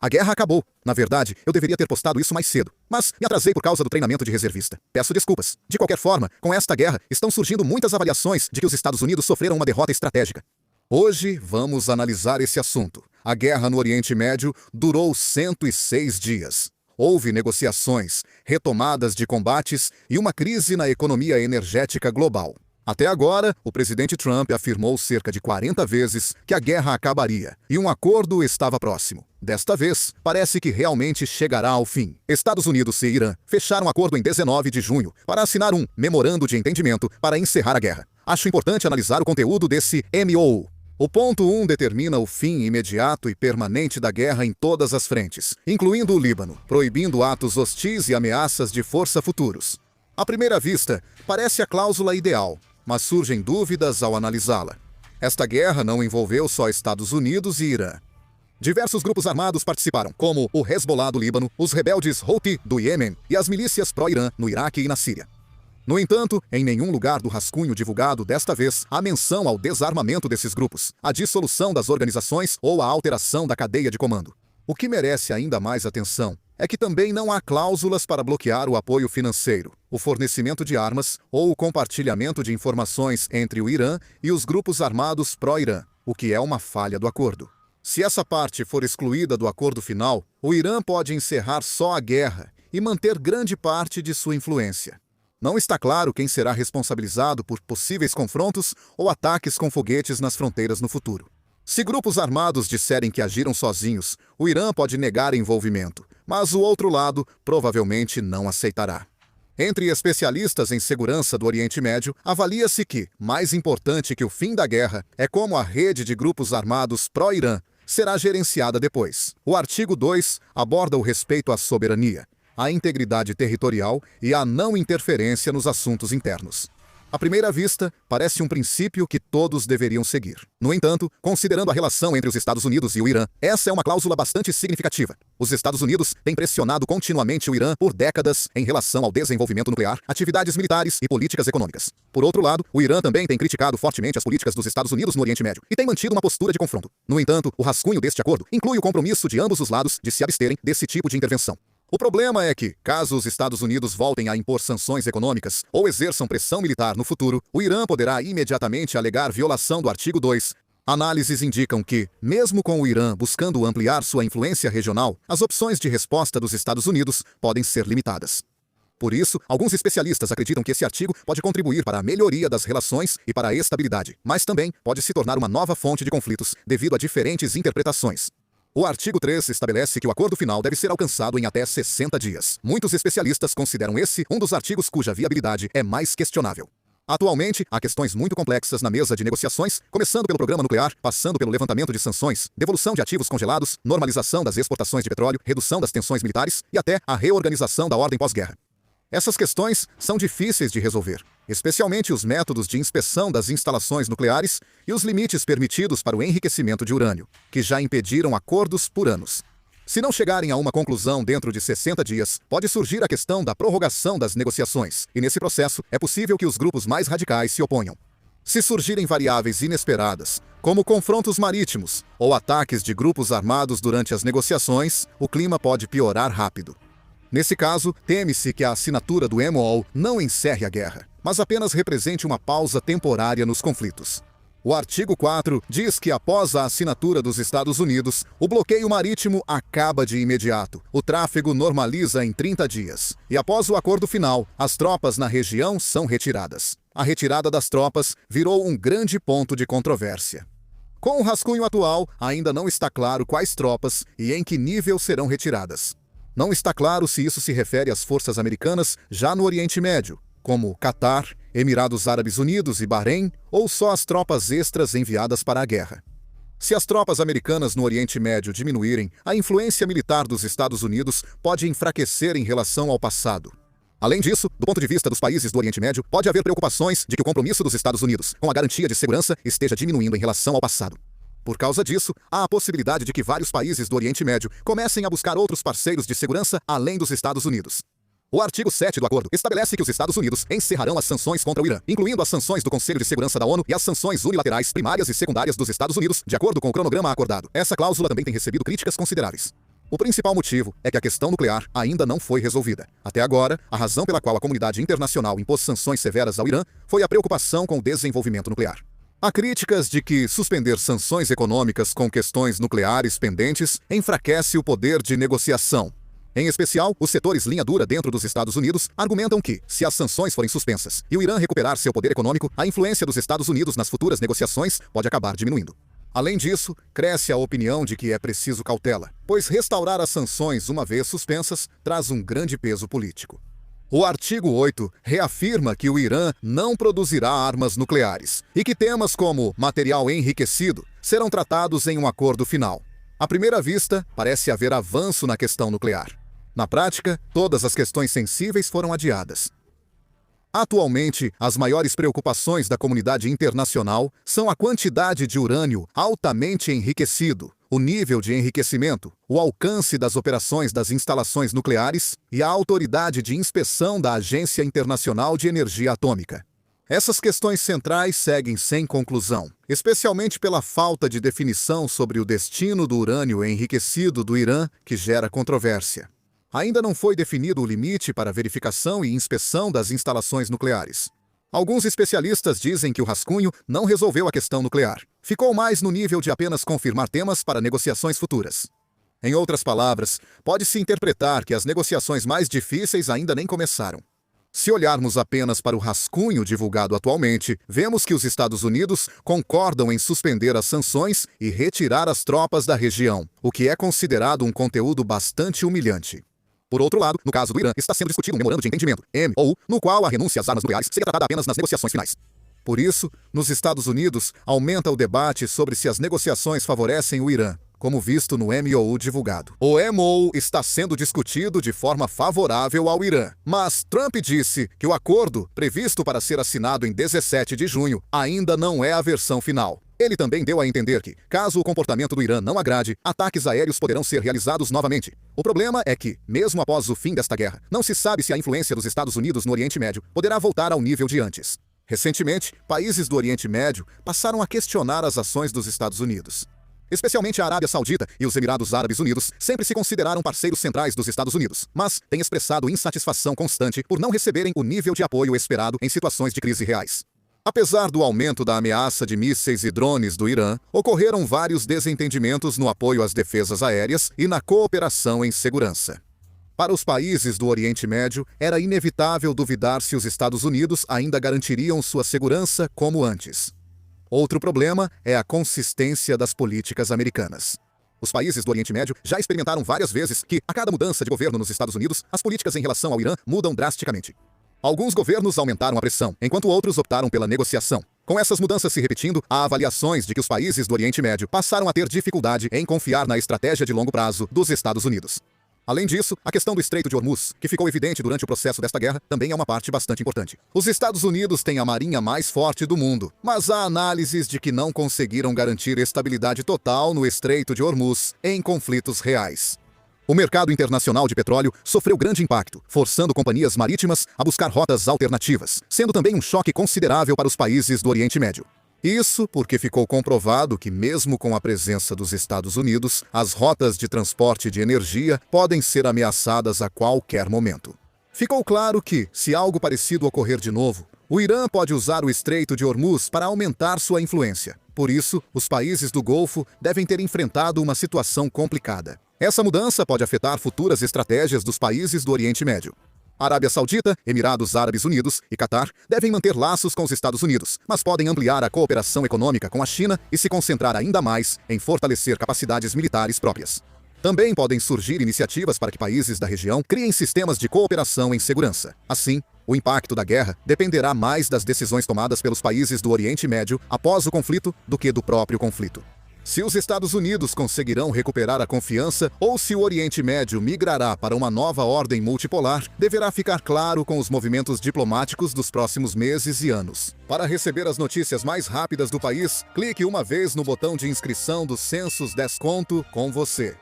A guerra acabou. Na verdade, eu deveria ter postado isso mais cedo, mas me atrasei por causa do treinamento de reservista. Peço desculpas. De qualquer forma, com esta guerra, estão surgindo muitas avaliações de que os Estados Unidos sofreram uma derrota estratégica. Hoje, vamos analisar esse assunto. A guerra no Oriente Médio durou 106 dias. Houve negociações, retomadas de combates e uma crise na economia energética global. Até agora, o presidente Trump afirmou cerca de 40 vezes que a guerra acabaria e um acordo estava próximo. Desta vez, parece que realmente chegará ao fim. Estados Unidos e Irã fecharam um acordo em 19 de junho para assinar um memorando de entendimento para encerrar a guerra. Acho importante analisar o conteúdo desse MOU. O ponto 1 determina o fim imediato e permanente da guerra em todas as frentes, incluindo o Líbano, proibindo atos hostis e ameaças de força futuros. À primeira vista, parece a cláusula ideal, mas surgem dúvidas ao analisá-la. Esta guerra não envolveu só Estados Unidos e Irã. Diversos grupos armados participaram, como o Hezbollah do Líbano, os rebeldes Houthi do Iêmen e as milícias pró-Irã no Iraque e na Síria. No entanto, em nenhum lugar do rascunho divulgado desta vez há menção ao desarmamento desses grupos, a dissolução das organizações ou a alteração da cadeia de comando. O que merece ainda mais atenção é que também não há cláusulas para bloquear o apoio financeiro, o fornecimento de armas ou o compartilhamento de informações entre o Irã e os grupos armados pró-Irã, o que é uma falha do acordo. Se essa parte for excluída do acordo final, o Irã pode encerrar só a guerra e manter grande parte de sua influência. Não está claro quem será responsabilizado por possíveis confrontos ou ataques com foguetes nas fronteiras no futuro. Se grupos armados disserem que agiram sozinhos, o Irã pode negar envolvimento, mas o outro lado provavelmente não aceitará. Entre especialistas em segurança do Oriente Médio, avalia-se que, mais importante que o fim da guerra, é como a rede de grupos armados pró-Irã será gerenciada depois. O artigo 2 aborda o respeito à soberania, a integridade territorial e a não interferência nos assuntos internos. À primeira vista, parece um princípio que todos deveriam seguir. No entanto, considerando a relação entre os Estados Unidos e o Irã, essa é uma cláusula bastante significativa. Os Estados Unidos têm pressionado continuamente o Irã por décadas em relação ao desenvolvimento nuclear, atividades militares e políticas econômicas. Por outro lado, o Irã também tem criticado fortemente as políticas dos Estados Unidos no Oriente Médio e tem mantido uma postura de confronto. No entanto, o rascunho deste acordo inclui o compromisso de ambos os lados de se absterem desse tipo de intervenção. O problema é que, caso os Estados Unidos voltem a impor sanções econômicas ou exerçam pressão militar no futuro, o Irã poderá imediatamente alegar violação do artigo 2. Análises indicam que, mesmo com o Irã buscando ampliar sua influência regional, as opções de resposta dos Estados Unidos podem ser limitadas. Por isso, alguns especialistas acreditam que esse artigo pode contribuir para a melhoria das relações e para a estabilidade, mas também pode se tornar uma nova fonte de conflitos devido a diferentes interpretações. O artigo 3 estabelece que o acordo final deve ser alcançado em até 60 dias. Muitos especialistas consideram esse um dos artigos cuja viabilidade é mais questionável. Atualmente, há questões muito complexas na mesa de negociações, começando pelo programa nuclear, passando pelo levantamento de sanções, devolução de ativos congelados, normalização das exportações de petróleo, redução das tensões militares e até a reorganização da ordem pós-guerra. Essas questões são difíceis de resolver, especialmente os métodos de inspeção das instalações nucleares e os limites permitidos para o enriquecimento de urânio, que já impediram acordos por anos. Se não chegarem a uma conclusão dentro de 60 dias, pode surgir a questão da prorrogação das negociações, e nesse processo é possível que os grupos mais radicais se oponham. Se surgirem variáveis inesperadas, como confrontos marítimos ou ataques de grupos armados durante as negociações, o clima pode piorar rápido. Nesse caso, teme-se que a assinatura do MOU não encerre a guerra, mas apenas represente uma pausa temporária nos conflitos. O artigo 4 diz que após a assinatura dos Estados Unidos, o bloqueio marítimo acaba de imediato. O tráfego normaliza em 30 dias. E após o acordo final, as tropas na região são retiradas. A retirada das tropas virou um grande ponto de controvérsia. Com o rascunho atual, ainda não está claro quais tropas e em que nível serão retiradas. Não está claro se isso se refere às forças americanas já no Oriente Médio, como Catar, Emirados Árabes Unidos e Bahrein, ou só as tropas extras enviadas para a guerra. Se as tropas americanas no Oriente Médio diminuírem, a influência militar dos Estados Unidos pode enfraquecer em relação ao passado. Além disso, do ponto de vista dos países do Oriente Médio, pode haver preocupações de que o compromisso dos Estados Unidos com a garantia de segurança esteja diminuindo em relação ao passado. Por causa disso, há a possibilidade de que vários países do Oriente Médio comecem a buscar outros parceiros de segurança além dos Estados Unidos. O artigo 7 do acordo estabelece que os Estados Unidos encerrarão as sanções contra o Irã, incluindo as sanções do Conselho de Segurança da ONU e as sanções unilaterais primárias e secundárias dos Estados Unidos, de acordo com o cronograma acordado. Essa cláusula também tem recebido críticas consideráveis. O principal motivo é que a questão nuclear ainda não foi resolvida. Até agora, a razão pela qual a comunidade internacional impôs sanções severas ao Irã foi a preocupação com o desenvolvimento nuclear. Há críticas de que suspender sanções econômicas com questões nucleares pendentes enfraquece o poder de negociação. Em especial, os setores linha dura dentro dos Estados Unidos argumentam que, se as sanções forem suspensas e o Irã recuperar seu poder econômico, a influência dos Estados Unidos nas futuras negociações pode acabar diminuindo. Além disso, cresce a opinião de que é preciso cautela, pois restaurar as sanções uma vez suspensas traz um grande peso político. O artigo 8 reafirma que o Irã não produzirá armas nucleares e que temas como material enriquecido serão tratados em um acordo final. À primeira vista, parece haver avanço na questão nuclear. Na prática, todas as questões sensíveis foram adiadas. Atualmente, as maiores preocupações da comunidade internacional são a quantidade de urânio altamente enriquecido, o nível de enriquecimento, o alcance das operações das instalações nucleares e a autoridade de inspeção da Agência Internacional de Energia Atômica. Essas questões centrais seguem sem conclusão, especialmente pela falta de definição sobre o destino do urânio enriquecido do Irã, que gera controvérsia. Ainda não foi definido o limite para verificação e inspeção das instalações nucleares. Alguns especialistas dizem que o rascunho não resolveu a questão nuclear. Ficou mais no nível de apenas confirmar temas para negociações futuras. Em outras palavras, pode-se interpretar que as negociações mais difíceis ainda nem começaram. Se olharmos apenas para o rascunho divulgado atualmente, vemos que os Estados Unidos concordam em suspender as sanções e retirar as tropas da região, o que é considerado um conteúdo bastante humilhante. Por outro lado, no caso do Irã, está sendo discutido um memorando de entendimento, MOU, no qual a renúncia às armas nucleares seria tratada apenas nas negociações finais. Por isso, nos Estados Unidos, aumenta o debate sobre se as negociações favorecem o Irã, como visto no MOU divulgado. O MOU está sendo discutido de forma favorável ao Irã, mas Trump disse que o acordo, previsto para ser assinado em 17 de junho, ainda não é a versão final. Ele também deu a entender que, caso o comportamento do Irã não agrade, ataques aéreos poderão ser realizados novamente. O problema é que, mesmo após o fim desta guerra, não se sabe se a influência dos Estados Unidos no Oriente Médio poderá voltar ao nível de antes. Recentemente, países do Oriente Médio passaram a questionar as ações dos Estados Unidos. Especialmente a Arábia Saudita e os Emirados Árabes Unidos sempre se consideraram parceiros centrais dos Estados Unidos, mas têm expressado insatisfação constante por não receberem o nível de apoio esperado em situações de crise reais. Apesar do aumento da ameaça de mísseis e drones do Irã, ocorreram vários desentendimentos no apoio às defesas aéreas e na cooperação em segurança. Para os países do Oriente Médio, era inevitável duvidar se os Estados Unidos ainda garantiriam sua segurança como antes. Outro problema é a consistência das políticas americanas. Os países do Oriente Médio já experimentaram várias vezes que, a cada mudança de governo nos Estados Unidos, as políticas em relação ao Irã mudam drasticamente. Alguns governos aumentaram a pressão, enquanto outros optaram pela negociação. Com essas mudanças se repetindo, há avaliações de que os países do Oriente Médio passaram a ter dificuldade em confiar na estratégia de longo prazo dos Estados Unidos. Além disso, a questão do Estreito de Hormuz, que ficou evidente durante o processo desta guerra, também é uma parte bastante importante. Os Estados Unidos têm a marinha mais forte do mundo, mas há análises de que não conseguiram garantir estabilidade total no Estreito de Hormuz em conflitos reais. O mercado internacional de petróleo sofreu grande impacto, forçando companhias marítimas a buscar rotas alternativas, sendo também um choque considerável para os países do Oriente Médio. Isso porque ficou comprovado que, mesmo com a presença dos Estados Unidos, as rotas de transporte de energia podem ser ameaçadas a qualquer momento. Ficou claro que, se algo parecido ocorrer de novo, o Irã pode usar o Estreito de Hormuz para aumentar sua influência. Por isso, os países do Golfo devem ter enfrentado uma situação complicada. Essa mudança pode afetar futuras estratégias dos países do Oriente Médio. Arábia Saudita, Emirados Árabes Unidos e Catar devem manter laços com os Estados Unidos, mas podem ampliar a cooperação econômica com a China e se concentrar ainda mais em fortalecer capacidades militares próprias. Também podem surgir iniciativas para que países da região criem sistemas de cooperação em segurança. Assim, o impacto da guerra dependerá mais das decisões tomadas pelos países do Oriente Médio após o conflito do que do próprio conflito. Se os Estados Unidos conseguirão recuperar a confiança ou se o Oriente Médio migrará para uma nova ordem multipolar, deverá ficar claro com os movimentos diplomáticos dos próximos meses e anos. Para receber as notícias mais rápidas do país, clique uma vez no botão de inscrição do Census Desconto com você.